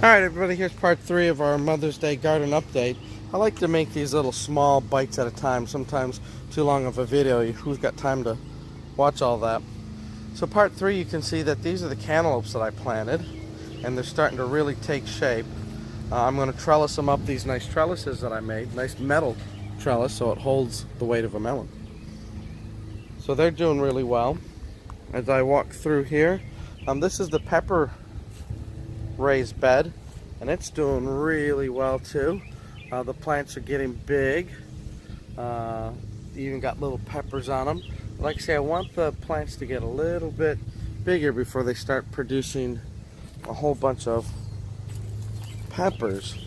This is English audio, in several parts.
Alright everybody, here's part 3 of our Mother's Day garden update. I like to make these little small bites at a time, sometimes too long of a video. Who's got time to watch all that? So part 3, you can see that these are the cantaloupes that I planted, and they're starting to really take shape. I'm going to trellis them up, these nice trellises that I made, nice metal trellis so it holds the weight of a melon. So they're doing really well. As I walk through here, this is the pepper raised bed, and it's doing really well too. The plants are getting big. Even got little peppers on them. Like I say, I want the plants to get a little bit bigger before they start producing a whole bunch of peppers.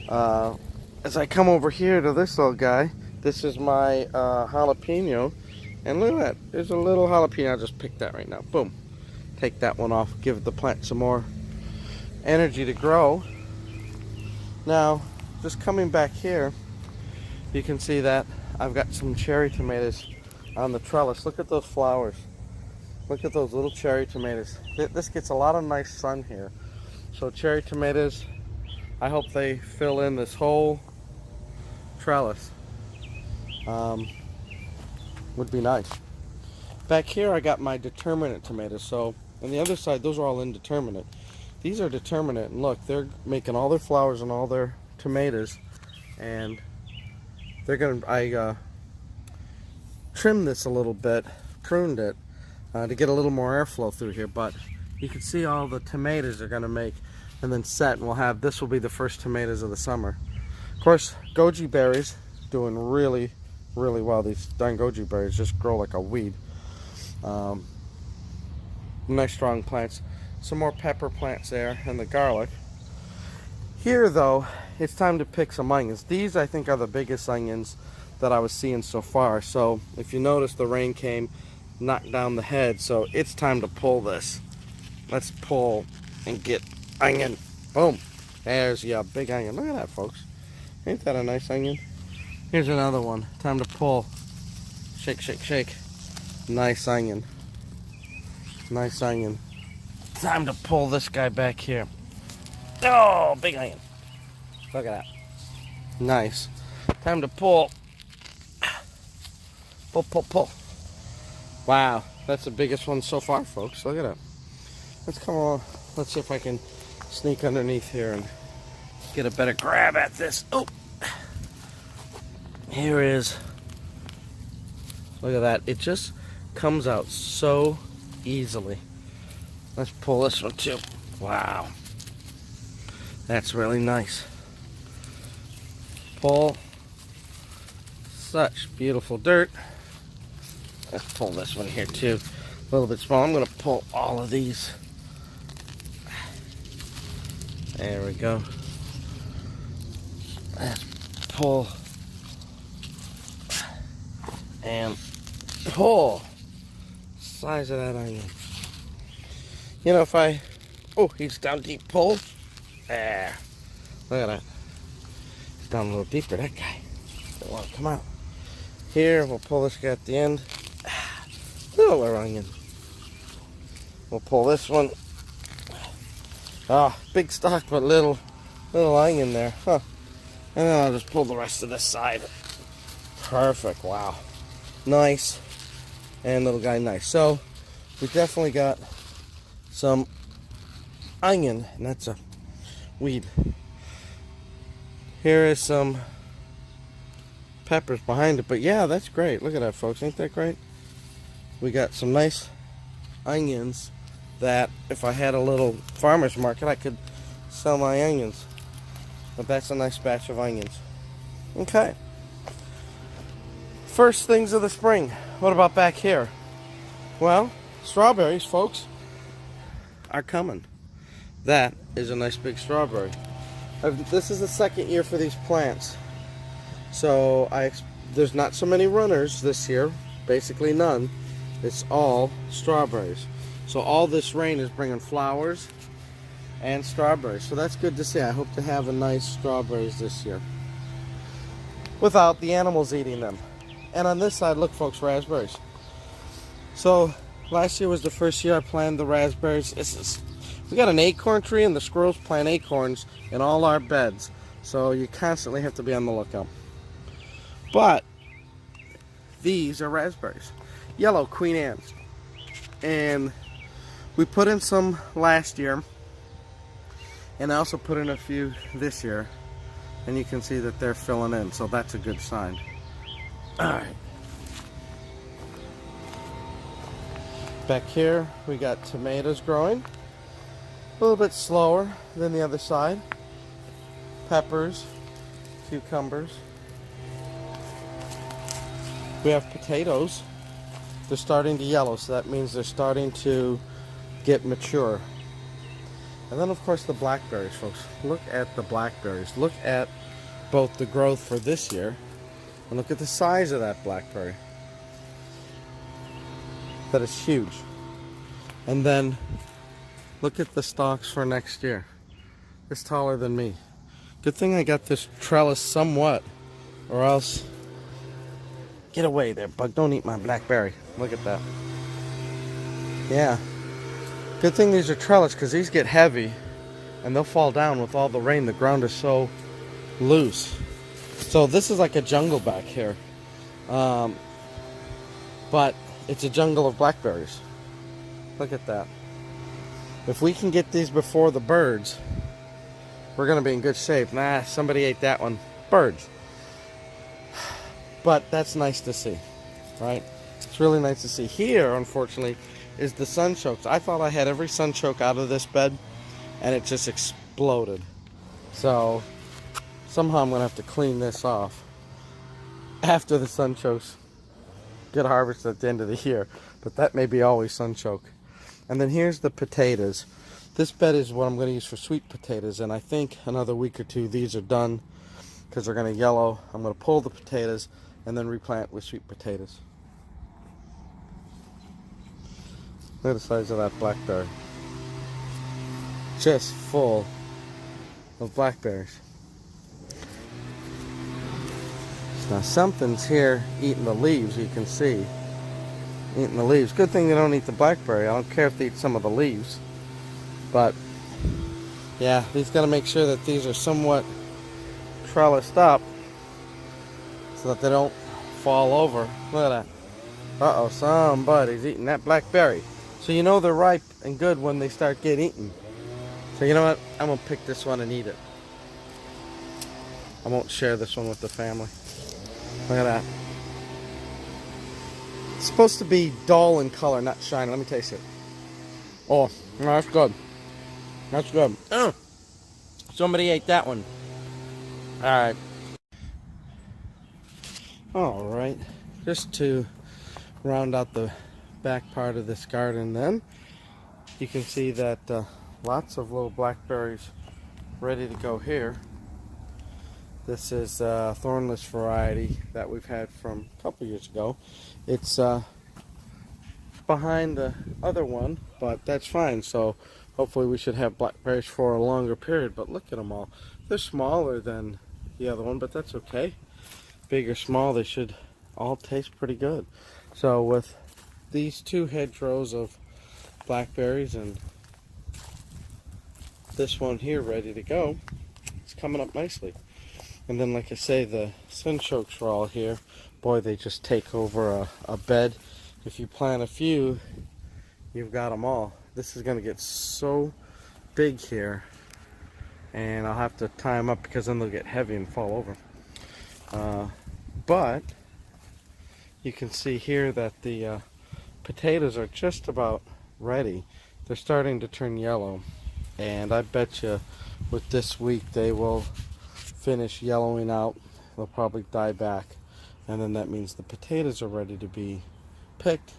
As I come over here to this little guy, this is my jalapeno, and look at that, there's a little jalapeno. I'll just pick that right now. Boom. Take that one off, give the plant some more energy to grow. Now, just coming back here, you can see that I've got some cherry tomatoes on the trellis. Look at those flowers. Look at those little cherry tomatoes. This gets a lot of nice sun here. So cherry tomatoes, I hope they fill in this whole trellis. Would be nice. Back here I got my determinate tomatoes. So on the other side, those are all indeterminate. These are determinate, and look, they're making all their flowers and all their tomatoes, and they're gonna. I trimmed this a little bit, pruned it to get a little more airflow through here. But you can see all the tomatoes are gonna make, and then set, and we'll have this will be the first tomatoes of the summer. Of course, goji berries doing really, really well. These darn goji berries just grow like a weed. Nice strong plants. Some more pepper plants there, and the garlic. Here though, it's time to pick some onions. These I think are the biggest onions that I was seeing so far. So if you notice, the rain came, knocked down the head, so it's time to pull this. Let's pull and get onion. Boom. There's a big onion. Look at that, folks. Ain't that a nice onion? Here's another one. Time to pull. Shake, shake, shake. Nice onion. Nice onion. Time to pull this guy back here. Oh, big onion. Look at that. Nice. Time to pull. Pull, pull, pull. Wow, that's the biggest one so far, folks. Look at that. Let's come on. Let's see if I can sneak underneath here and get a better grab at this. Oh, here is. Look at that. It just comes out so easily. Let's pull this one too. Wow. That's really nice. Pull. Such beautiful dirt. Let's pull this one here too. A little bit small. I'm going to pull all of these. There we go. Let's pull. And pull. Size of that onion. You know, if I... Oh, he's down deep. Pull. There. Look at that. He's down a little deeper, that guy. Don't want to come out. Here, we'll pull this guy at the end. Little onion. We'll pull this one. Ah, big stalk, but little onion there. Huh. And then I'll just pull the rest of this side. Perfect. Wow. Nice. And little guy, nice. So, we definitely got some onion, and that's a weed. Here is some peppers behind it, but yeah, that's great. Look at that, folks. Ain't that great? We got some nice onions that if I had a little farmer's market, I could sell my onions. But that's a nice batch of onions. Okay. First things of the spring. What about back here? Well, strawberries, folks, are coming. That is a nice big strawberry. This is the second year for these plants. So there's not so many runners this year, basically none. It's all strawberries. So all this rain is bringing flowers and strawberries. So that's good to see. I hope to have a nice strawberries this year without the animals eating them. And on this side, look folks, raspberries. So last year was the first year I planted the raspberries. This is We got an acorn tree, and the squirrels plant acorns in all our beds, so you constantly have to be on the lookout. But these are raspberries, yellow Queen Anne's, and we put in some last year, and I also put in a few this year, and you can see that they're filling in, so that's a good sign. Alright. Back here we got tomatoes growing, a little bit slower than the other side. Peppers, cucumbers. We have potatoes. They're starting to yellow, so that means they're starting to get mature. And then of course the blackberries, folks. Look at the blackberries. Look at both the growth for this year, and look at the size of that blackberry. That is huge. And then look at the stalks for next year. It's taller than me. Good thing I got this trellis somewhat, or else... Get away there, bug. Don't eat my blackberry. Look at that. Yeah. Good thing these are trellis, because these get heavy and they'll fall down with all the rain. The ground is so loose. So this is like a jungle back here. But it's a jungle of blackberries. Look at that. If we can get these before the birds, we're going to be in good shape. Nah, somebody ate that one. Birds. But that's nice to see, right? It's really nice to see. Here, unfortunately, is the sunchokes. I thought I had every sunchoke out of this bed, and it just exploded. So somehow I'm going to have to clean this off after the sunchokes get harvested at the end of the year. But that may be always sunchoke. And then here's the potatoes. This bed is what I'm going to use for sweet potatoes, and I think another week or two these are done because they're going to yellow. I'm going to pull the potatoes and then replant with sweet potatoes. Look at the size of that blackberry. Just full of blackberries. Now something's here eating the leaves, you can see. Eating the leaves. Good thing they don't eat the blackberry. I don't care if they eat some of the leaves. But, yeah, he's got to make sure that these are somewhat trellised up so that they don't fall over. Look at that. Uh-oh, somebody's eating that blackberry. So you know they're ripe and good when they start getting eaten. So you know what? I'm going to pick this one and eat it. I won't share this one with the family. Look at that. It's supposed to be dull in color, not shiny. Let me taste it. Oh, no, that's good. That's good. Oh, somebody ate that one. Alright. Alright. Just to round out the back part of this garden then, you can see that lots of little blackberries ready to go here. This is a thornless variety that we've had from a couple years ago. It's behind the other one, but that's fine. So hopefully we should have blackberries for a longer period. But look at them all. They're smaller than the other one, but that's okay. Big or small, they should all taste pretty good. So with these two hedgerows of blackberries and this one here ready to go, it's coming up nicely. And then, like I say, the sunchokes are all here. Boy, they just take over a bed. If you plant a few, you've got them all. This is going to get so big here, and I'll have to tie them up because then they'll get heavy and fall over. But you can see here that the potatoes are just about ready. They're starting to turn yellow, and I bet you with this week they will finish yellowing out. They'll probably die back, and then that means the potatoes are ready to be picked,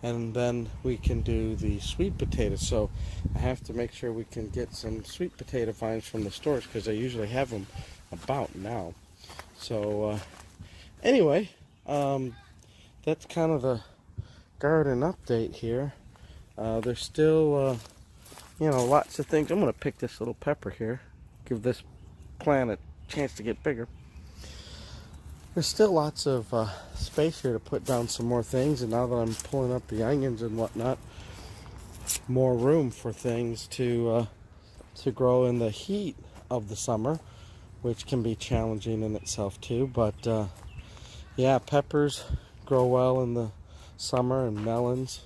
and then we can do the sweet potatoes. So I have to make sure we can get some sweet potato vines from the stores because I usually have them about now. So anyway, that's kind of the garden update here. There's still lots of things. I'm going to pick this little pepper here, give this plant a chance to get bigger. There's still lots of space here to put down some more things, and now that I'm pulling up the onions and whatnot, more room for things to grow in the heat of the summer, which can be challenging in itself too. But yeah, peppers grow well in the summer, and melons.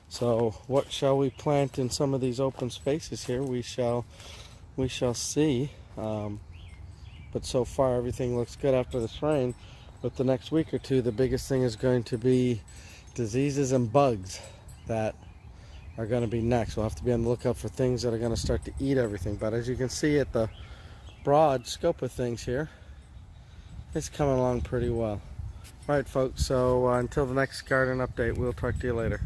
So what shall we plant in some of these open spaces here? We shall see. But so far everything looks good after this rain. But the next week or two, the biggest thing is going to be diseases and bugs that are going to be next. We'll have to be on the lookout for things that are going to start to eat everything. But as you can see at the broad scope of things here, it's coming along pretty well. All right, folks, so until the next garden update, we'll talk to you later.